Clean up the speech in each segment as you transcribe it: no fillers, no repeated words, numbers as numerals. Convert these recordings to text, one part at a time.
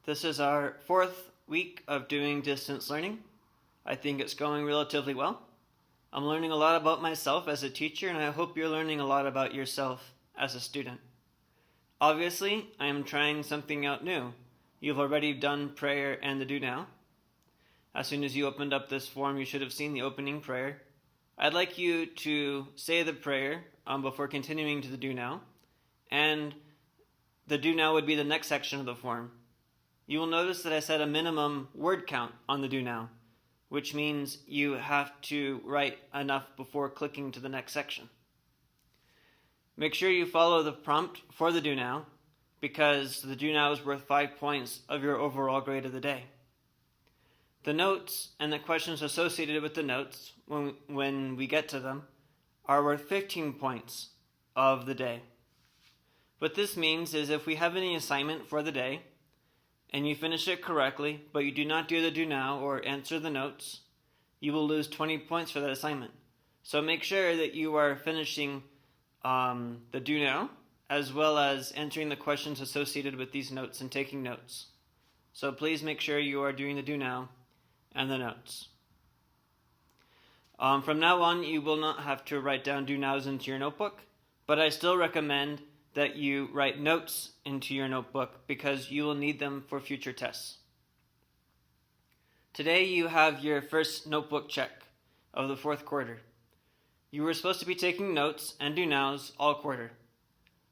This is our fourth week of doing distance learning. I think it's going relatively well. I'm learning a lot about myself as a teacher, and I hope you're learning a lot about yourself as a student. Obviously, I am trying something out new. You've already done prayer and the do now. As soon as you opened up this form, you should have seen the opening prayer. I'd like you to say the prayer before continuing to the do now, and the do now would be the next section of the form. You will notice that I set a minimum word count on the do now, which means you have to write enough before clicking to the next section. Make sure you follow the prompt for the do now, because the do now is worth 5 points of your overall grade of the day. The notes and the questions associated with the notes, when we get to them, are worth 15 points of the day. What this means is if we have any assignment for the day, and you finish it correctly, but you do not do the do now or answer the notes, you will lose 20 points for that assignment. So make sure that you are finishing the do now, as well as answering the questions associated with these notes and taking notes. So please make sure you are doing the do now and the notes. From now on, you will not have to write down do nows into your notebook, but I still recommend that you write notes into your notebook because you will need them for future tests. Today you have your first notebook check of the fourth quarter. You were supposed to be taking notes and do nows all quarter.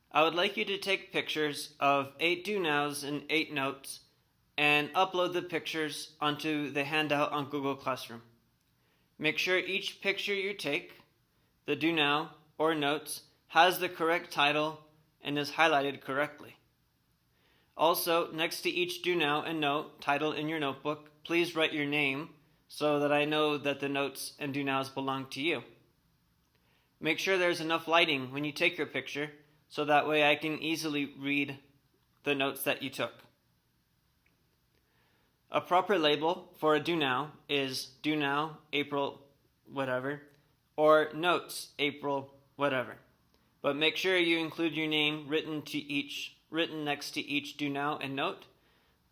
I would like you to take pictures of 8 do nows and 8 notes and upload the pictures onto the handout on Google Classroom. Make sure each picture you take, the do now or notes, has the correct title and is highlighted correctly. Also, next to each do now and note title in your notebook, please write your name so that I know that the notes and do nows belong to you. Make sure there's enough lighting when you take your picture so that way I can easily read the notes that you took. A proper label for a do now is do now April whatever or notes April whatever. But make sure you include your name written next to each do now and note,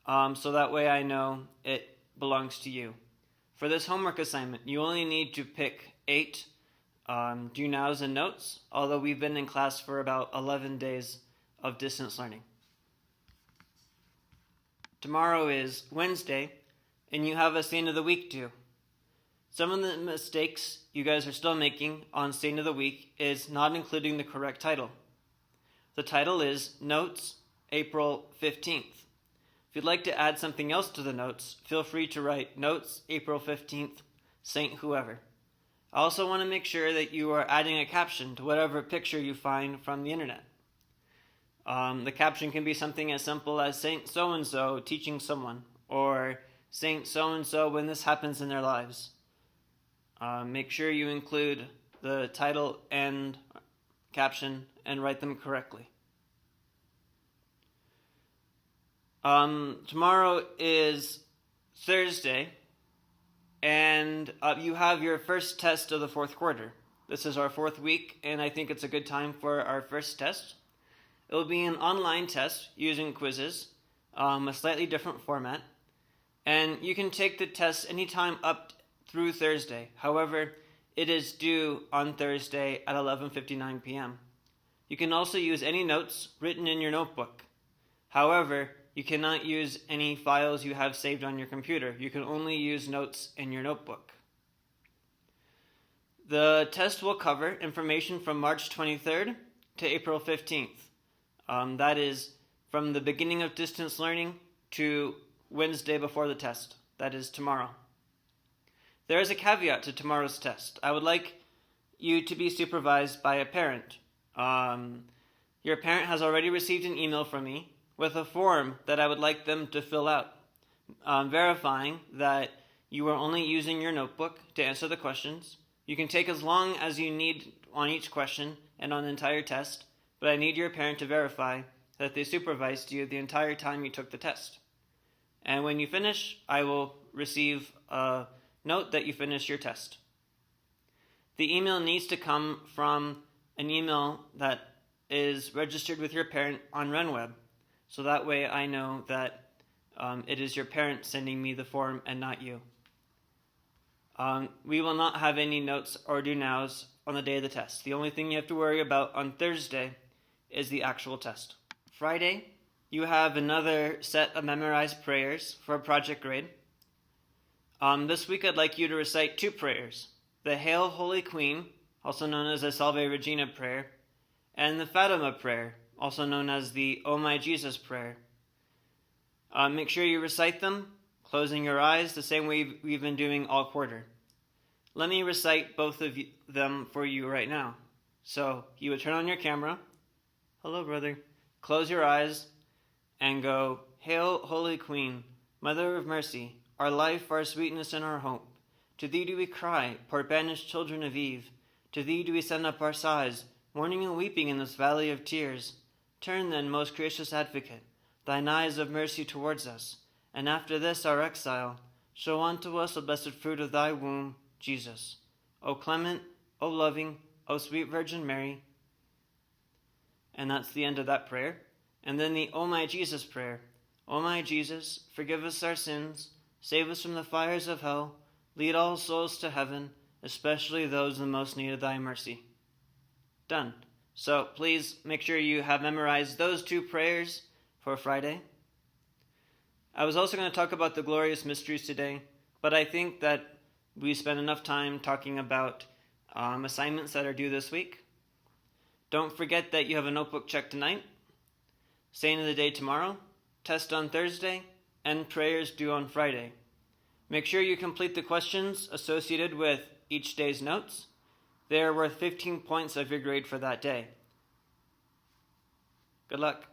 so that way I know it belongs to you. For this homework assignment, you only need to pick 8 do nows and notes, although we've been in class for about 11 days of distance learning. Tomorrow is Wednesday, and you have a Saint of the Week due. Some of the mistakes you guys are still making on Saint of the Week is not including the correct title. The title is Notes, April 15th. If you'd like to add something else to the notes, feel free to write Notes, April 15th, Saint whoever. I also want to make sure that you are adding a caption to whatever picture you find from the internet. The caption can be something as simple as Saint so-and-so teaching someone, or Saint so-and-so when this happens in their lives. Make sure you include the title and caption and write them correctly. Tomorrow is Thursday, and you have your first test of the fourth quarter. This is our fourth week, and I think it's a good time for our first test. It will be an online test using quizzes, a slightly different format, and you can take the test anytime up through Thursday. However, it is due on Thursday at 11:59 p.m. You can also use any notes written in your notebook. However, you cannot use any files you have saved on your computer. You can only use notes in your notebook. The test will cover information from March 23rd to April 15th. That is from the beginning of distance learning to Wednesday before the test. That is tomorrow. There is a caveat to tomorrow's test. I would like you to be supervised by a parent. Your parent has already received an email from me with a form that I would like them to fill out, verifying that you are only using your notebook to answer the questions. You can take as long as you need on each question and on the entire test, but I need your parent to verify that they supervised you the entire time you took the test. And when you finish, I will receive a note that you finished your test. The email needs to come from an email that is registered with your parent on RunWeb, so that way I know that It is your parents sending me the form and not you. We will not have any notes or do-nows on the day of the test. The only thing you have to worry about on Thursday is the actual test. Friday, you have another set of memorized prayers for a project grade. This week I'd like you to recite 2 prayers. The Hail Holy Queen, also known as the Salve Regina prayer, and the Fatima prayer, also known as the O My Jesus prayer. Make sure you recite them, closing your eyes the same way we've been doing all quarter. Let me recite both of them for you right now. So you would turn on your camera. Hello, brother. Close your eyes and go, Hail, Holy Queen, Mother of Mercy, our life, our sweetness, and our hope. To thee do we cry, poor banished children of Eve. To thee do we send up our sighs, mourning and weeping in this valley of tears. Turn then, most gracious Advocate, thine eyes of mercy towards us, and after this our exile, show unto us the blessed fruit of thy womb, Jesus. O clement, O loving, O sweet Virgin Mary. And that's the end of that prayer. And then the O My Jesus prayer. O my Jesus, forgive us our sins, save us from the fires of hell, lead all souls to heaven, especially those in most need of thy mercy. Done. So please make sure you have memorized those 2 prayers for Friday. I was also going to talk about the glorious mysteries today, but I think that we spent enough time talking about assignments that are due this week. Don't forget that you have a notebook check tonight, saint of the day tomorrow, test on Thursday, and prayers due on Friday. Make sure you complete the questions associated with each day's notes. They are worth 15 points of your grade for that day. Good luck.